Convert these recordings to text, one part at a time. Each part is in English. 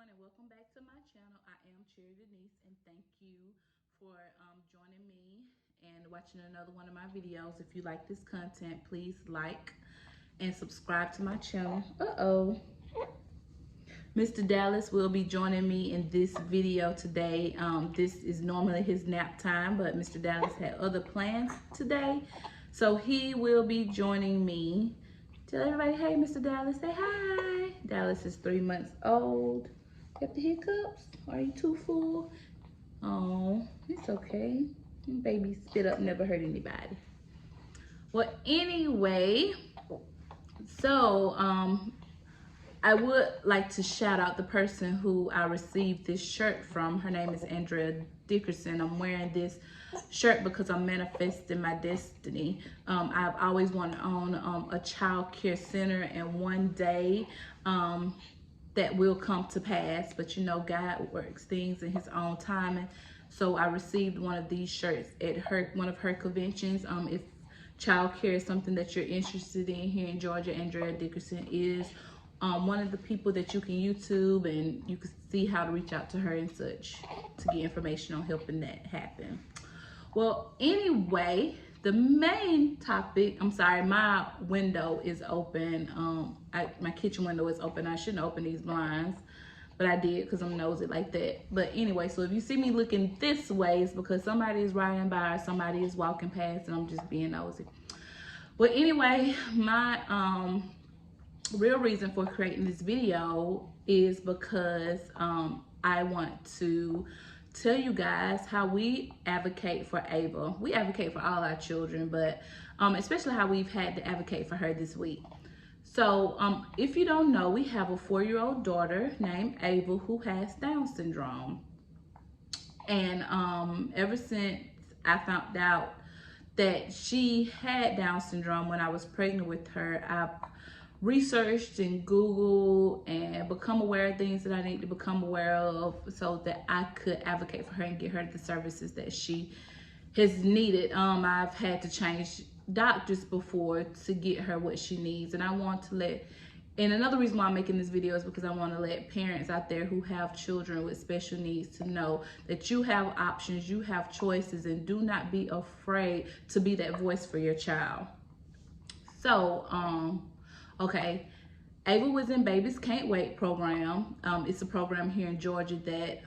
everyone, and welcome back to my channel. I am Cherry Denise, and thank you for joining me and watching another one of my videos. If you like this content, please like and subscribe to my channel. Mr. Dallas will be joining me in this video today. This is normally his nap time, but Mr. Dallas had other plans today, so he will be joining me. Tell everybody, hey, Mr. Dallas, say hi. Dallas is 3 months old. Got the hiccups? Are you too full? Oh, it's okay. Baby spit up never hurt anybody. Well, anyway, so I would like to shout out the person who I received this shirt from. Her name is Andrea Dickerson. I'm wearing this shirt because I'm manifesting my destiny. I've always wanted to own a child care center, and one day that will come to pass. But you know, God works things in his own timing. So I received one of these shirts at one of her conventions. If child care is something that you're interested in here in Georgia, Andrea Dickerson is one of the people that you can YouTube, and you can see how to reach out to her and such to get information on helping that happen. Well, anyway, the main topic, I'm sorry, my window is open. My kitchen window is open. I shouldn't open these blinds, but I did because I'm nosy like that. But anyway, so if you see me looking this way, it's because somebody is riding by or somebody is walking past, and I'm just being nosy. Well, anyway, my real reason for creating this video is because I want to tell you guys how we advocate for Ava. We advocate for all our children, but especially how we've had to advocate for her this week. So if you don't know, we have a 4-year-old daughter named Ava who has Down syndrome. And ever since I found out that she had Down syndrome when I was pregnant with her, I researched and Googled and become aware of things that I need to become aware of so that I could advocate for her and get her the services that she has needed. I've had to change doctors before to get her what she needs, and I want to and another reason why I'm making this video is because I want to let parents out there who have children with special needs to know that you have options, you have choices, and do not be afraid to be that voice for your child. So, okay, Ava was in Babies Can't Wait program. It's a program here in Georgia that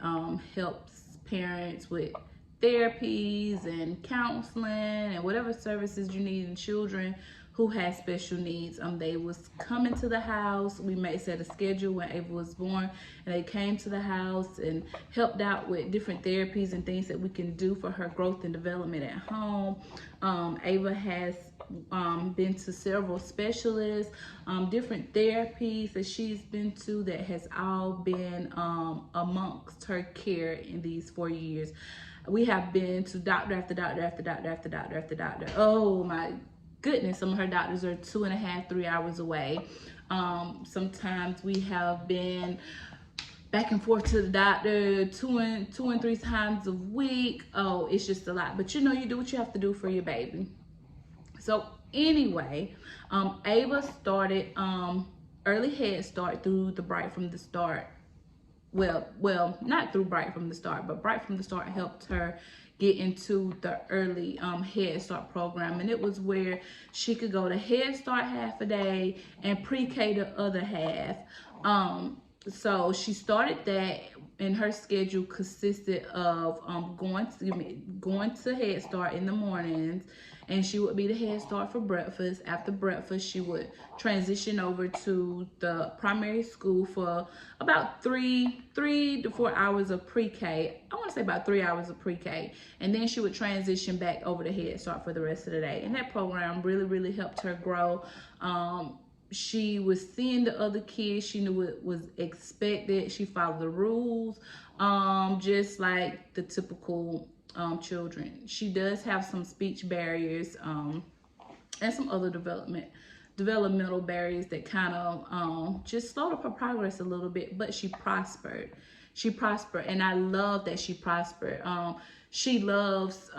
helps parents with therapies and counseling and whatever services you need in children who have special needs. They was coming to the house. We set a schedule when Ava was born, and they came to the house and helped out with different therapies and things that we can do for her growth and development at home. Ava has been to several specialists, different therapies that she's been to that has all been amongst her care in these 4 years. We have been to doctor after doctor after doctor after doctor after doctor. Oh my goodness, some of her doctors are 2.5, 3 hours away. Sometimes we have been back and forth to the doctor two and 3 times a week. Oh, it's just a lot. But you know, you do what you have to do for your baby. So anyway, Ava started early Head Start through the Bright from the Start. Well, not through Bright from the Start, but Bright from the Start helped her get into the early Head Start program, and it was where she could go to Head Start half a day and pre-K the other half. So she started that, and her schedule consisted of going to Head Start in the mornings, and she would be the Head Start for breakfast. After breakfast, she would transition over to the primary school for about 3 to 4 hours of pre-K. I want to say about 3 hours of pre-K, and then she would transition back over to Head Start for the rest of the day. And that program really, really helped her grow. She was seeing the other kids. She knew what was expected. She followed the rules, just like the typical children. She does have some speech barriers and some other developmental barriers that kind of just slowed up her progress a little bit, but she prospered. And I love that she prospered. She loves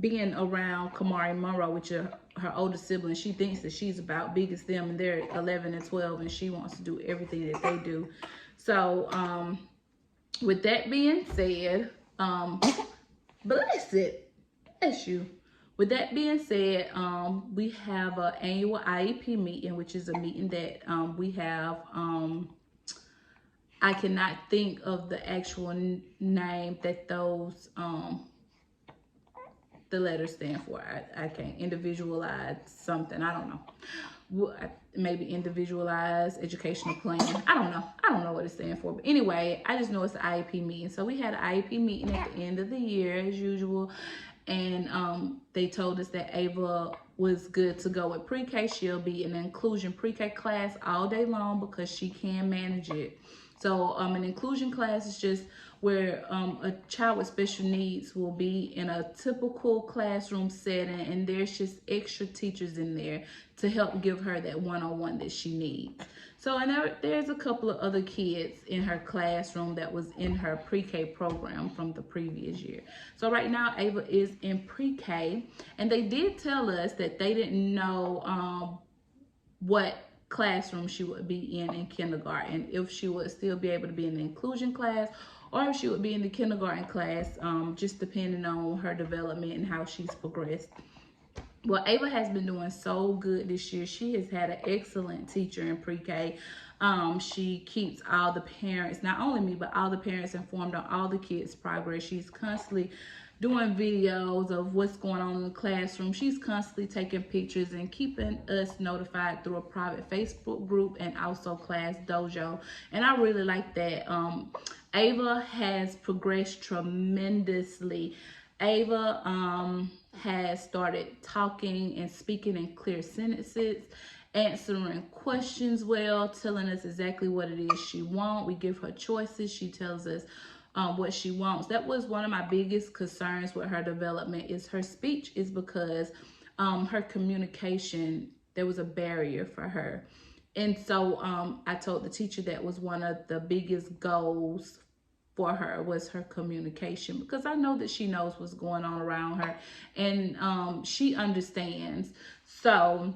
being around Kamari Monroe, which her older siblings. She thinks that she's about big as them, and they're 11 and 12, and she wants to do everything that they do. So with that being said, bless you. With that being said, we have an annual IEP meeting, which is a meeting that we have. I cannot think of the actual name that those the letters stand for. I can't. Individualized something. I don't know. Maybe individualized educational plan. I don't know. I don't know what it stands for. But anyway, I just know it's the IEP meeting. So we had an IEP meeting at the end of the year as usual. And they told us that Ava was good to go with pre-K. She'll be in an inclusion pre-K class all day long because she can manage it. So an inclusion class is just where a child with special needs will be in a typical classroom setting, and there's just extra teachers in there to help give her that one-on-one that she needs. So and there's a couple of other kids in her classroom that was in her pre-K program from the previous year. So right now Ava is in pre-K, and they did tell us that they didn't know what classroom she would be in kindergarten, if she would still be able to be in the inclusion class or if she would be in the kindergarten class, just depending on her development and how she's progressed. Well, Ava has been doing so good this year. She has had an excellent teacher in pre-K. She keeps all the parents, not only me, but all the parents informed on all the kids' progress. She's constantly doing videos of what's going on in the classroom. She's constantly taking pictures and keeping us notified through a private Facebook group and also Class Dojo. And I really like that. Ava has progressed tremendously. Ava has started talking and speaking in clear sentences, answering questions well, telling us exactly what it is she wants. We give her choices. She tells us what she wants. That was one of my biggest concerns with her development, is her speech, is because her communication, there was a barrier for her. And so I told the teacher that was one of the biggest goals for her, was her communication, because I know that she knows what's going on around her, and she understands. So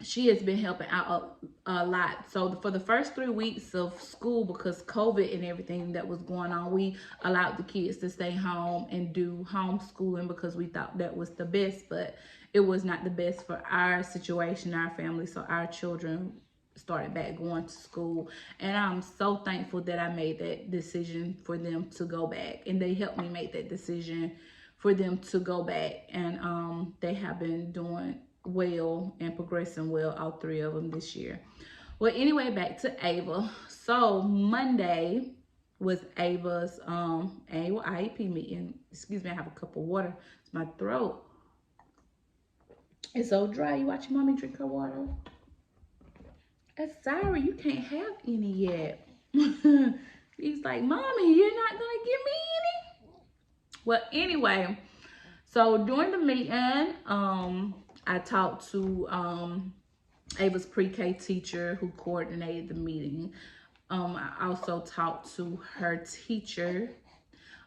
she has been helping out a lot. So for the first 3 weeks of school, because COVID and everything that was going on, we allowed the kids to stay home and do homeschooling because we thought that was the best, but it was not the best for our situation, our family. So our children started back going to school, and I'm so thankful that I made that decision for them to go back, and they helped me make that decision for them to go back. And they have been doing well and progressing well, all 3 of them this year. Well, anyway, back to Ava. So Monday was Ava's annual IEP meeting. Excuse me, I have a cup of water. It's my throat. It's so dry. You watching mommy drink her water? Sorry, you can't have any yet. He's like, Mommy, you're not gonna give me any? Well, anyway, so during the meeting, I talked to Ava's pre-K teacher who coordinated the meeting. I also talked to her teacher.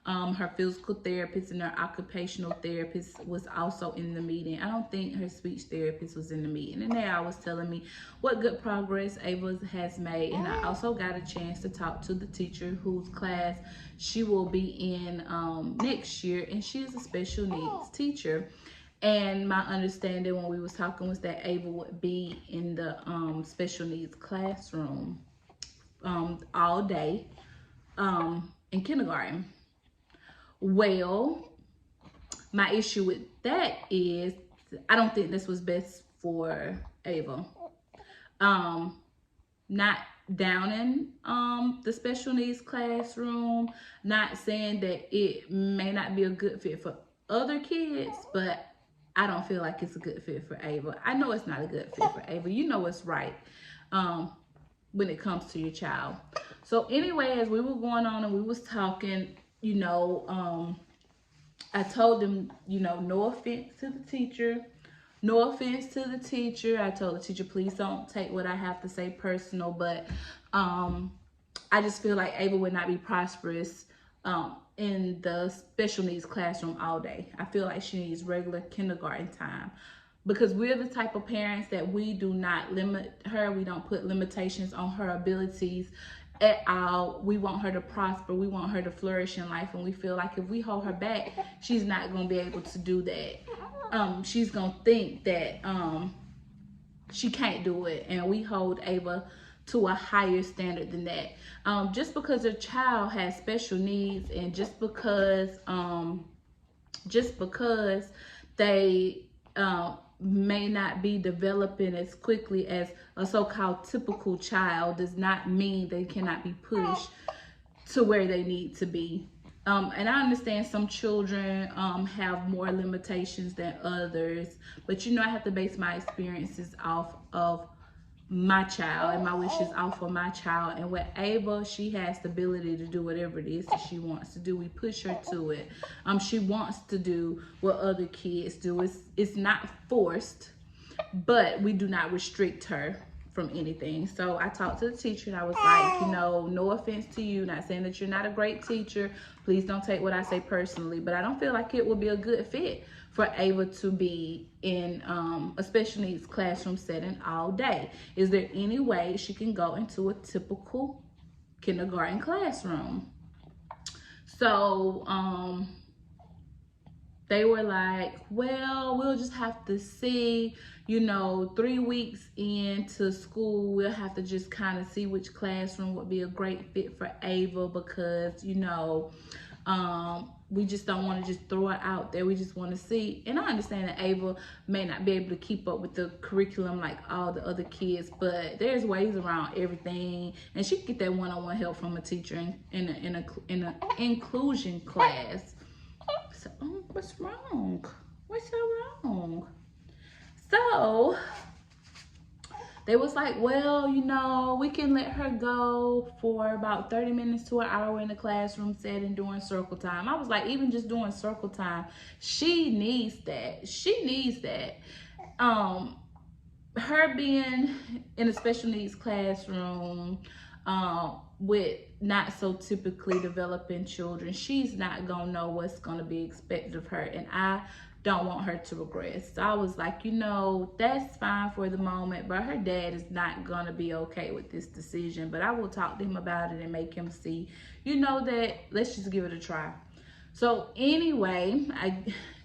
Her physical therapist and her occupational therapist was also in the meeting. I don't think her speech therapist was in the meeting. And they all was telling me what good progress Ava has made. And I also got a chance to talk to the teacher whose class she will be in next year. And she is a special needs teacher. And my understanding when we was talking was that Ava would be in the special needs classroom all day in kindergarten. Well, my issue with that is I don't think this was best for Ava. Not downing the special needs classroom, not saying that it may not be a good fit for other kids, but I don't feel like it's a good fit for Ava. I know it's not a good fit for Ava. You know what's right when it comes to your child. So anyway, as we were going on and we was talking, you know, I told them, you know, no offense to the teacher. No offense to the teacher. I told the teacher, please don't take what I have to say personal, but I just feel like Ava would not be prosperous in the special needs classroom all day. I feel like she needs regular kindergarten time. because we're the type of parents that we do not limit her. We don't put limitations on her abilities at all. We want her to prosper. We want her to flourish in life. And we feel like if we hold her back, she's not going to be able to do that. She's going to think that she can't do it. And we hold Ava to a higher standard than that. Just because a child has special needs, and just because they may not be developing as quickly as a so-called typical child, does not mean they cannot be pushed to where they need to be. And I understand some children have more limitations than others, but I have to base my experiences off of my child and my wishes off of my child. And with Ava, she has the ability to do whatever it is that she wants to do. We push her to it. She wants to do what other kids do. It's not forced, but we do not restrict her from anything. So I talked to the teacher and I was like, no offense to you, not saying that you're not a great teacher. Please don't take what I say personally, but I don't feel like it would be a good fit for Ava to be in a special needs classroom setting all day. Is there any way she can go into a typical kindergarten classroom? So they were like, well, we'll just have to see, 3 weeks into school, we'll have to just kind of see which classroom would be a great fit for Ava, because, we just don't want to just throw it out there. We just want to see. And I understand that Ava may not be able to keep up with the curriculum like all the other kids, but there's ways around everything. And she can get that one-on-one help from a teacher in an inclusion class. So, what's wrong? What's so wrong? So they was like, well, we can let her go for about 30 minutes to an hour in the classroom setting during circle time. I was like, even just doing circle time, she needs that. She needs that. Her being in a special needs classroom with not so typically developing children, she's not gonna know what's gonna be expected of her, and I don't want her to regress. So I was like, that's fine for the moment, but her dad is not gonna be okay with this decision. But I will talk to him about it and make him see, that let's just give it a try. So anyway, I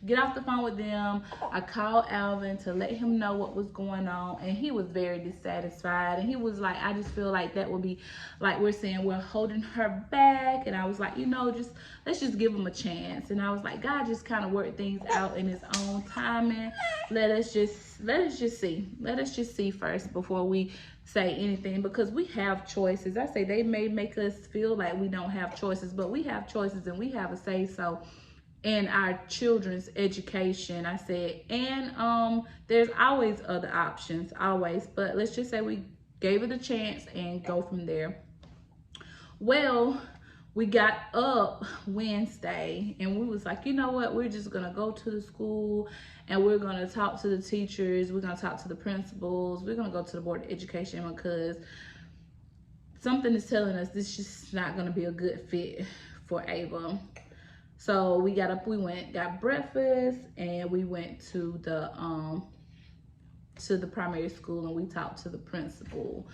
get off the phone with them. I called Alvin to let him know what was going on, and he was very dissatisfied. And he was like, I just feel like that would be like we're saying we're holding her back. And I was like, let's just give him a chance. And I was like, God just kind of worked things out in his own timing. Let us just see. Let us just see first before we say anything, because we have choices. I say they may make us feel like we don't have choices, but we have choices and we have a say so in our children's education. I said, and there's always other options, always, but let's just say we gave it a chance and go from there. Well, we got up Wednesday and we was like, what, we're just gonna go to the school and we're gonna talk to the teachers, we're gonna talk to the principals, we're gonna go to the Board of Education, because something is telling us this is just not gonna be a good fit for Ava. So we got up, we went, got breakfast, and we went to the primary school and we talked to the principal.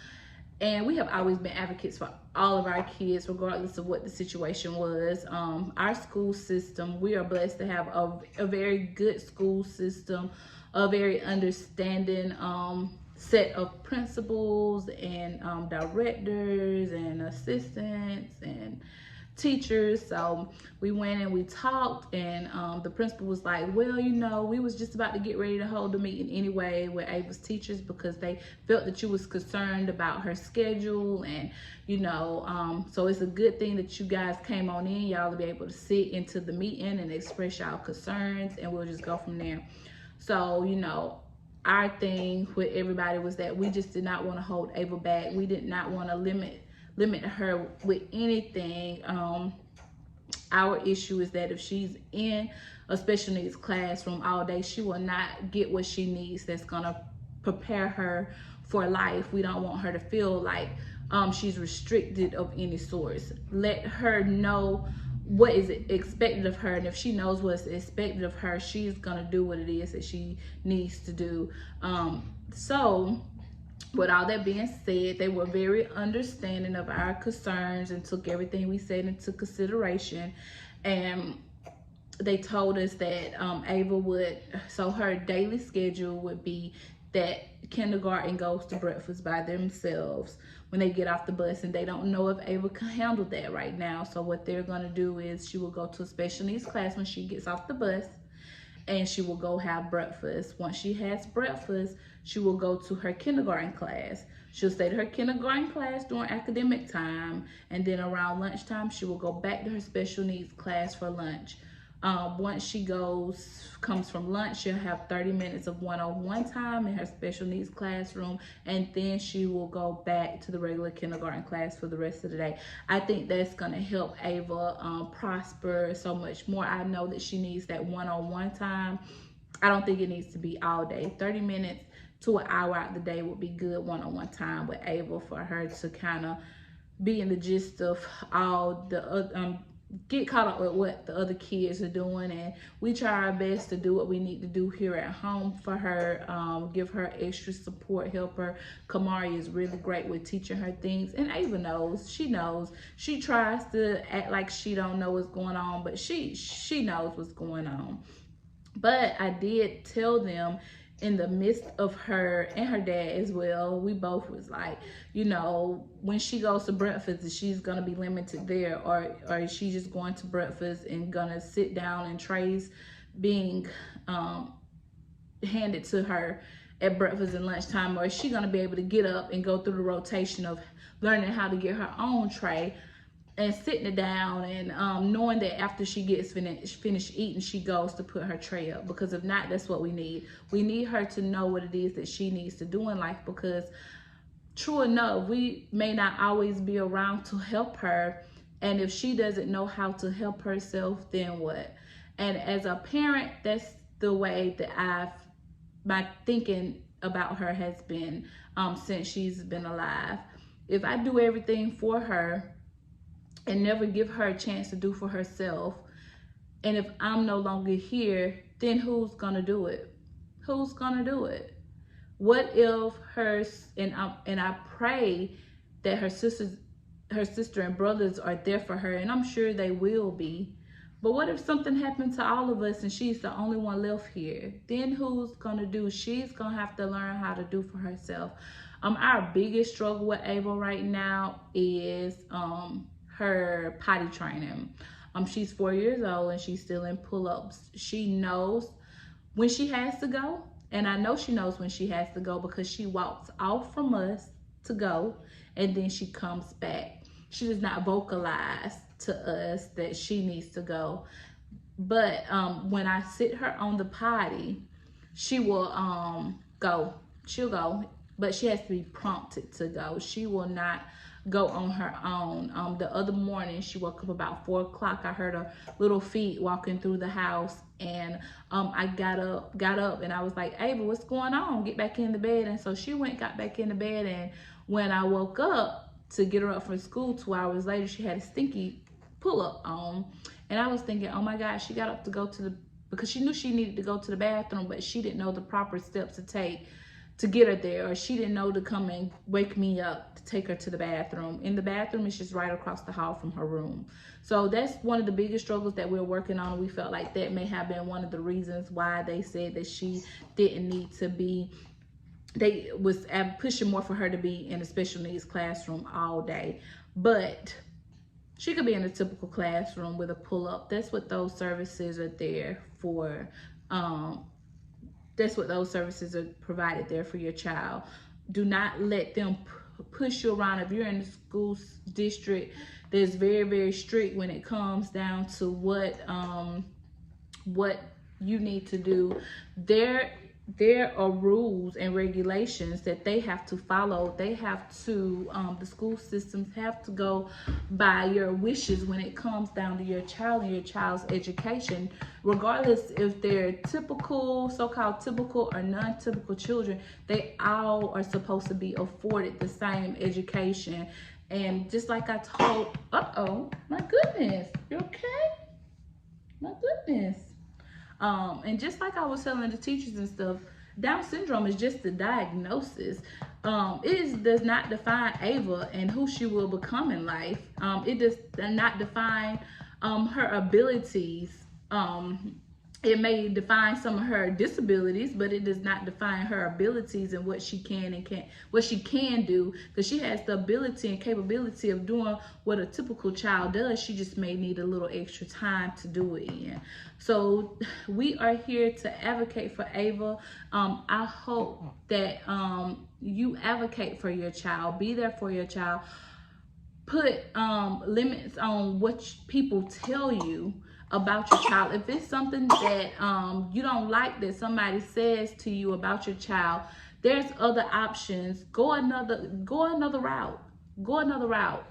And we have always been advocates for all of our kids, regardless of what the situation was. Our school system, we are blessed to have a very good school system, a very understanding set of principals and directors and assistants and teachers. So we went and we talked, and the principal was like, well, we was just about to get ready to hold a meeting anyway with Ava's teachers, because they felt that you was concerned about her schedule, and so it's a good thing that you guys came on in. Y'all will be able to sit into the meeting and express y'all concerns, and we'll just go from there. So our thing with everybody was that we just did not want to hold Ava back. We did not want to limit her with anything. Our issue is that if she's in a special needs classroom all day, she will not get what she needs that's gonna prepare her for life. We don't want her to feel like she's restricted of any sorts. Let her know what is expected of her, and if she knows what's expected of her, she's gonna do what it is that she needs to do. So with all that being said, they were very understanding of our concerns and took everything we said into consideration. And they told us that Ava would, so her daily schedule would be that kindergarten goes to breakfast by themselves when they get off the bus, and they don't know if Ava can handle that right now. So what they're going to do is she will go to a special needs class when she gets off the bus, and she will go have breakfast. Once she has breakfast, she will go to her kindergarten class. She'll stay to her kindergarten class during academic time, and then around lunchtime, she will go back to her special needs class for lunch. Once she comes from lunch, she'll have 30 minutes of one-on-one time in her special needs classroom, and then she will go back to the regular kindergarten class for the rest of the day. I think that's going to help Ava prosper so much more. I know that she needs that one-on-one time. I don't think it needs to be all day. 30 minutes to an hour out the day would be good one-on-one time with Ava, for her to kind of be in the gist of all the get caught up with what the other kids are doing. And we try our best to do what we need to do here at home for her, give her extra support, help her. Kamari is really great with teaching her things, and Ava knows. She tries to act like she don't know what's going on, but she knows what's going on. But I did tell them, in the midst of her and her dad as well, we both was like, you know, when she goes to breakfast, she's gonna be limited there, or is she just going to breakfast and gonna sit down and trays being handed to her at breakfast and lunchtime, or is she gonna be able to get up and go through the rotation of learning how to get her own tray and sitting it down, and knowing that after she gets finished eating, she goes to put her tray up? Because if not, that's what we need. We need her to know what it is that she needs to do in life, because true enough, we may not always be around to help her, and if she doesn't know how to help herself, then what? And as a parent, that's the way that my thinking about her has been since she's been alive. If I do everything for her and never give her a chance to do for herself, and if I'm no longer here, then who's gonna do it? Who's gonna do it? What if and I pray that her sister and brothers are there for her, and I'm sure they will be. But what if something happened to all of us and she's the only one left here? Then who's gonna do? She's gonna have to learn how to do for herself. Our biggest struggle with Ava right now is her potty training. She's 4 years old and she's still in pull-ups. She knows when she has to go, and I know she knows when she has to go, because she walks off from us to go, and then she comes back. She does not vocalize to us that she needs to go. But when I sit her on the potty, she will go. She'll go, but she has to be prompted to go. She will not go on her own. The other morning, she woke up about 4 o'clock. I heard her little feet walking through the house, and I got up and I was like, Ava, what's going on? Get back in the bed. And so she got back in the bed, and when I woke up to get her up for school 2 hours later, she had a stinky pull-up on. And I was thinking, oh my God, she got up to go because she knew she needed to go to the bathroom, but she didn't know the proper steps to take to get her there, or she didn't know to come and wake me up to take her to the bathroom. And the bathroom is just right across the hall from her room. So that's one of the biggest struggles that we're working on. We felt like that may have been one of the reasons why they said that she didn't need to be, they was pushing more for her to be in a special needs classroom all day. But she could be in a typical classroom with a pull-up. That's what those services are there for. That's what those services are provided there for your child. Do not let them push you around. If you're in the school district that's very, very strict when it comes down to what you need to do, there are rules and regulations that they have to follow. They have to, the school systems have to go by your wishes when it comes down to your child and your child's education, regardless if they're typical, so-called typical or non-typical children. They all are supposed to be afforded the same education And just like I told, uh-oh, my goodness, you okay? My goodness. And just like I was telling the teachers and stuff, Down syndrome is just the diagnosis. Does not define Ava and who she will become in life. It does not define her abilities. It may define some of her disabilities, but it does not define her abilities and what she can do, because she has the ability and capability of doing what a typical child does. She just may need a little extra time to do it in. So we are here to advocate for Ava. I hope that you advocate for your child, be there for your child, put limits on what people tell you about your child. If it's something that you don't like that somebody says to you about your child, there's other options. Go another route. Go another route.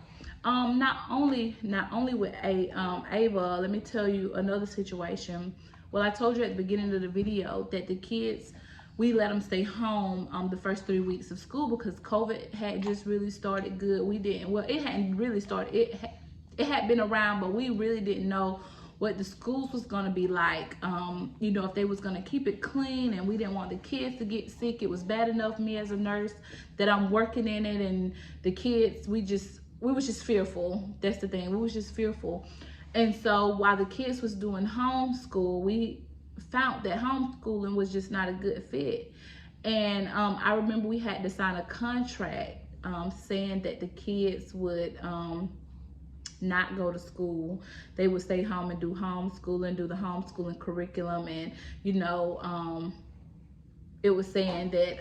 Not only with Ava, let me tell you another situation. Well, I told you at the beginning of the video that the kids, we let them stay home the first 3 weeks of school because COVID had just really started good. We didn't, well, it hadn't really started. It had been around, but we really didn't know what the schools was going to be like. You know, if they was going to keep it clean, and we didn't want the kids to get sick. It was bad enough, me as a nurse, that I'm working in it, and the kids, we was just fearful. That's the thing. We was just fearful. And so while the kids was doing homeschool, we found that homeschooling was just not a good fit. And I remember we had to sign a contract saying that the kids would not go to school. They would stay home and do homeschooling, do the homeschooling curriculum. And, you know, it was saying that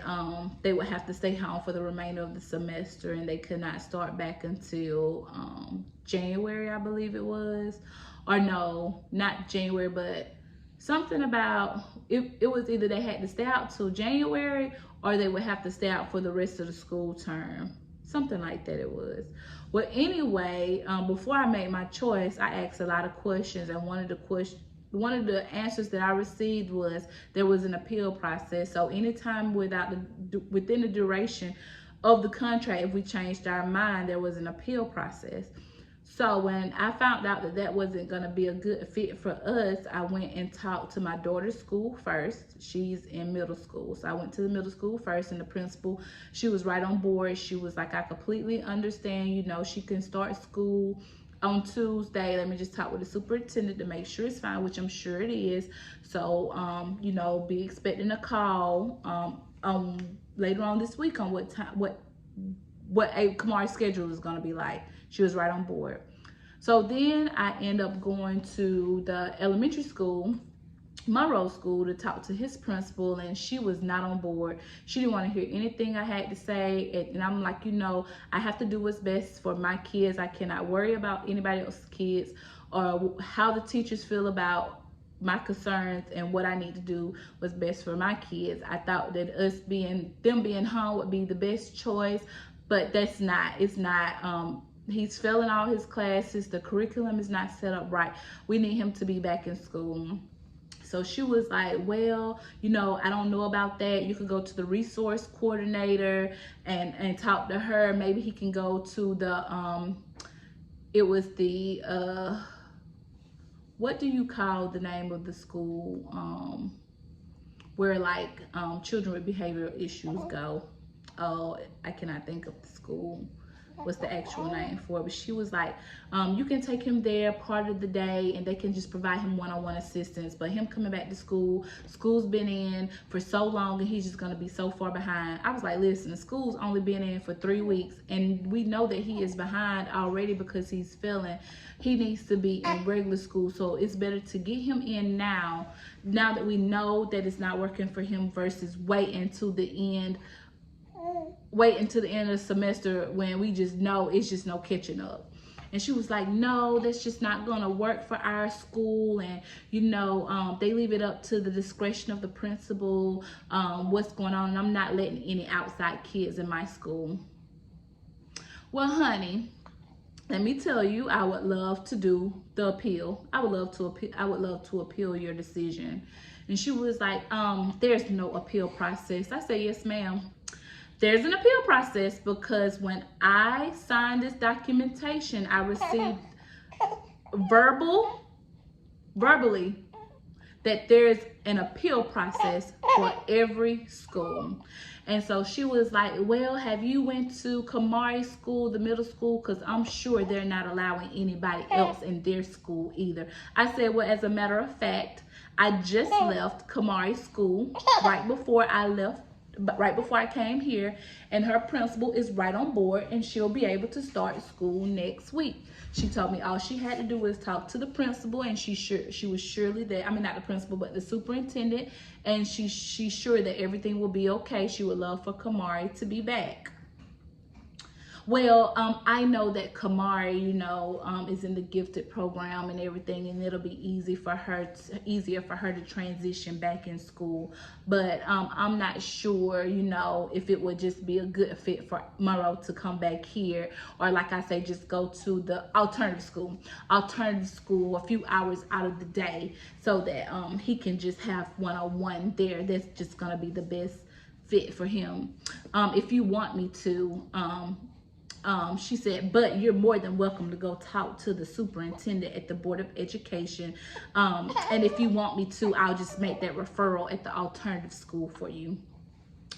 they would have to stay home for the remainder of the semester, and they could not start back until January, I believe it was. Or no, not January, but something about, it was either they had to stay out till January or they would have to stay out for the rest of the school term. Something like that it was. Well, anyway, before I made my choice, I asked a lot of questions, and one of the answers that I received was there was an appeal process. So anytime within the duration of the contract, if we changed our mind, there was an appeal process. So when I found out that that wasn't going to be a good fit for us, I went and talked to my daughter's school first. She's in middle school. So I went to the middle school first, and the principal, she was right on board. She was like, I completely understand, you know, she can start school on Tuesday. Let me just talk with the superintendent to make sure it's fine, which I'm sure it is. So, you know, be expecting a call later on this week on what time, what Kamari's schedule is going to be like. She was right on board. So then I end up going to the elementary school, Monroe School, to talk to his principal, and she was not on board. She didn't want to hear anything I had to say. And I'm like, you know, I have to do what's best for my kids. I cannot worry about anybody else's kids or how the teachers feel about my concerns, and what I need to do was best for my kids. I thought that them being home would be the best choice, but that's not. It's not. He's failing all his classes. The curriculum is not set up right. We need him to be back in school. So she was like, well, you know, I don't know about that. You could go to the resource coordinator and talk to her. Maybe he can go to the, it was the, what do you call the name of the school where like children with behavioral issues go? Oh, I cannot think of the school. What's the actual name for it? But she was like, you can take him there part of the day, and they can just provide him one-on-one assistance. But him coming back to school's been in for so long, and he's just going to be so far behind. I was like, listen, school's only been in for 3 weeks, and we know that he is behind already because he's failing. He needs to be in regular school, so it's better to get him in now that we know that it's not working for him, versus wait until the end of the semester when we just know it's just no catching up. And she was like, no, that's just not gonna work for our school. And you know, they leave it up to the discretion of the principal, what's going on. And I'm not letting any outside kids in my school. Well, honey, let me tell you, I would love to do the appeal. I would love to appeal your decision. And she was like, there's no appeal process. I said, yes, ma'am. there's an appeal process, because when I signed this documentation, I received verbally that there's an appeal process for every school. And so she was like, well, have you went to Kamari school, the middle school? Because I'm sure they're not allowing anybody else in their school either. I said, well, as a matter of fact, I just left Kamari school right before I came here, and her principal is right on board, and she'll be able to start school next week. She told me all she had to do was talk to the principal, and she was surely there. I mean, not the principal, but the superintendent, and she's sure that everything will be okay. She would love for Kamari to be back. Well, I know that Kamari, is in the gifted program and everything, and it'll be easier for her to transition back in school. But I'm not sure, if it would just be a good fit for Monroe to come back here, or like I say, just go to the alternative school a few hours out of the day, so that he can just have one-on-one there. That's just gonna be the best fit for him. If you want me to, she said, but you're more than welcome to go talk to the superintendent at the Board of Education. And if you want me to, I'll just make that referral at the alternative school for you.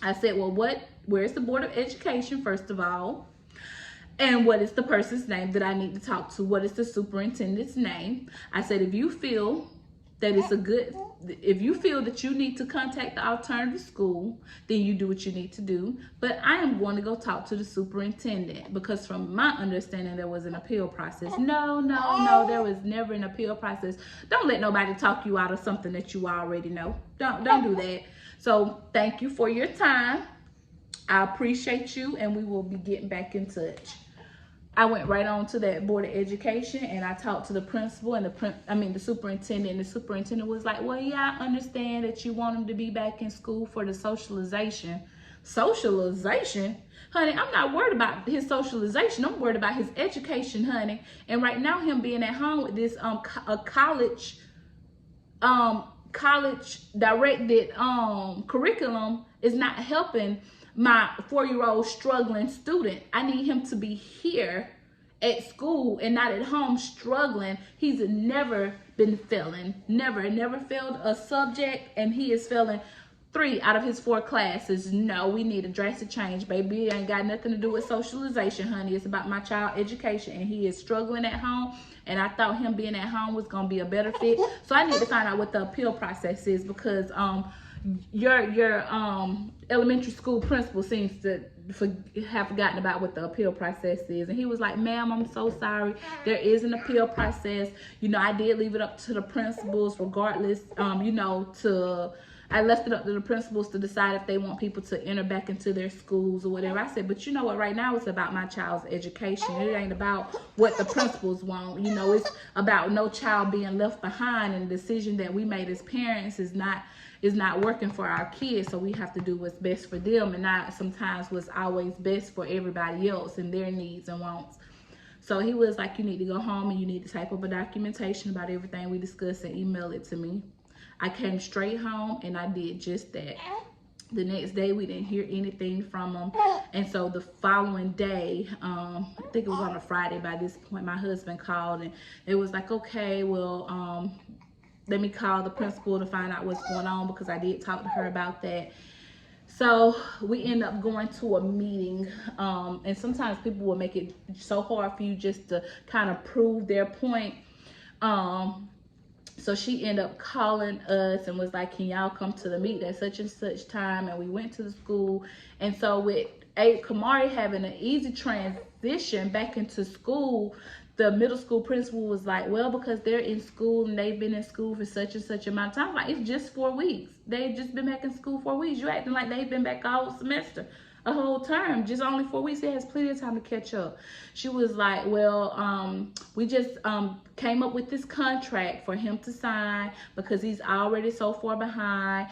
I said, well, where's the Board of Education, first of all? And what is the person's name that I need to talk to? What is the superintendent's name? I said, if you feel that you need to contact the alternative school, then you do what you need to do. But I am going to go talk to the superintendent, because from my understanding, there was an appeal process. No, there was never an appeal process. Don't let nobody talk you out of something that you already know. Don't do that. So thank you for your time. I appreciate you, and we will be getting back in touch. I went right on to that Board of Education, and I talked to the principal and the superintendent. And the superintendent was like, well, yeah, I understand that you want him to be back in school for the socialization. Socialization? Honey, I'm not worried about his socialization. I'm worried about his education, honey. And right now, him being at home with this college directed curriculum is not helping my 4-year-old struggling student. I need him to be here at school and not at home struggling. He's never been failing, never failed a subject, and he is failing 3 out of his 4 classes. No, we need a drastic change, baby. It ain't got nothing to do with socialization, honey. It's about my child education, and he is struggling at home, and I thought him being at home was going to be a better fit. So I need to find out what the appeal process is, because your elementary school principal seems to have forgotten about what the appeal process is. And he was like, ma'am, I'm so sorry. There is an appeal process. I did leave it up to the principals regardless, I left it up to the principals to decide if they want people to enter back into their schools or whatever. I said, but you know what, right now it's about my child's education. It ain't about what the principals want. It's about no child being left behind, and the decision that we made as parents is not working for our kids. So we have to do what's best for them, and not sometimes what's always best for everybody else and their needs and wants. So he was like, you need to go home and you need to type up a documentation about everything we discussed and email it to me. I came straight home and I did just that. The next day, we didn't hear anything from him. And so the following day, I think it was on a Friday by this point, my husband called, and it was like, okay, well, let me call the principal to find out what's going on, because I did talk to her about that. So we end up going to a meeting, and sometimes people will make it so hard for you just to kind of prove their point. So she ended up calling us and was like, can y'all come to the meeting at such and such time? And we went to the school. And so with Kamari having an easy transition back into school, the middle school principal was like, well, because they're in school and they've been in school for such and such amount of time. Like, it's just 4 weeks. They've just been back in school 4 weeks. You're acting like they've been back all semester, a whole term, just only 4 weeks. He has plenty of time to catch up. She was like, well, we just came up with this contract for him to sign because he's already so far behind.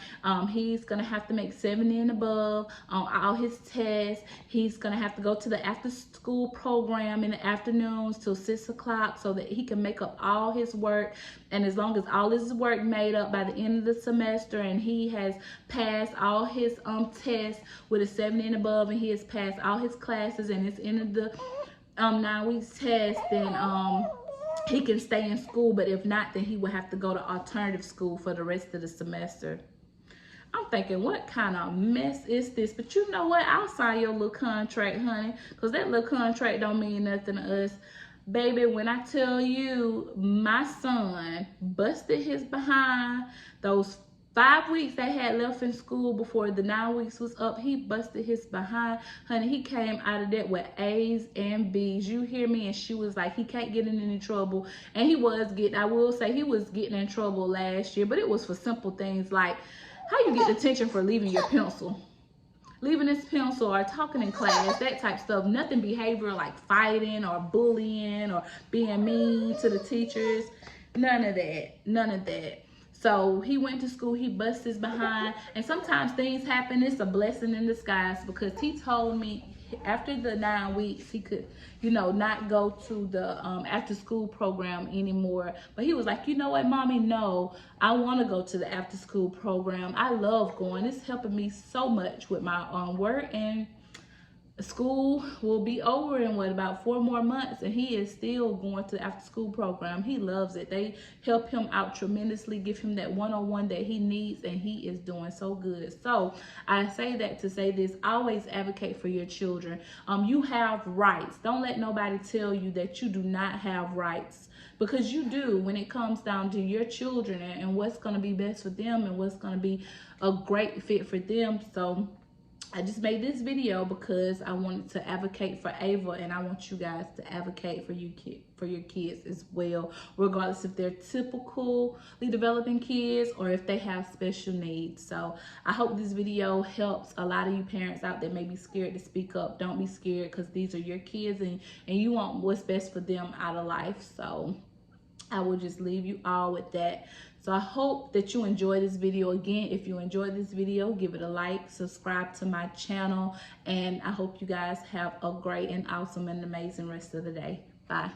He's gonna have to make 70 and above on all his tests. He's gonna have to go to the after school program in the afternoons till 6 o'clock so that he can make up all his work. And as long as all his work made up by the end of the semester and he has passed all his tests with a 70 and above and he has passed all his classes and it's in the 9 weeks test, then he can stay in school. But if not, then he will have to go to alternative school for the rest of the semester. I'm thinking, what kind of mess is this? But you know what? I'll sign your little contract, honey, because that little contract don't mean nothing to us. Baby, when I tell you my son busted his behind those 5 weeks they had left in school before the 9 weeks was up, he busted his behind. Honey, he came out of that with A's and B's. You hear me? And she was like, he can't get in any trouble. And he was getting, I will say, he was getting in trouble last year, but it was for simple things like how you get detention for leaving your pencil. Leaving this pencil or talking in class, that type of stuff. Nothing behavioral like fighting or bullying or being mean to the teachers. None of that. None of that. So he went to school, he busted his behind, and sometimes things happen. It's a blessing in disguise, because he told me after the 9 weeks he could, you know, not go to the after school program anymore. But he was like, you know what, mommy, no, I want to go to the after school program. I love going. It's helping me so much with my work, and school will be over in about 4 more months, and he is still going to the after school program. He loves it. They help him out tremendously, give him that one-on-one that he needs, and he is doing so good. So I say that to say this: always advocate for your children. You have rights. Don't let nobody tell you that you do not have rights, because you do when it comes down to your children and what's going to be best for them and what's going to be a great fit for them. So I just made this video because I wanted to advocate for Ava, and I want you guys to advocate for your kids as well, regardless if they're typically developing kids or if they have special needs. So I hope this video helps a lot of you parents out that may be scared to speak up. Don't be scared, because these are your kids, and you want what's best for them out of life. So I will just leave you all with that. So I hope that you enjoy this video. Again, if you enjoyed this video, give it a like, subscribe to my channel, and I hope you guys have a great and awesome and amazing rest of the day. Bye.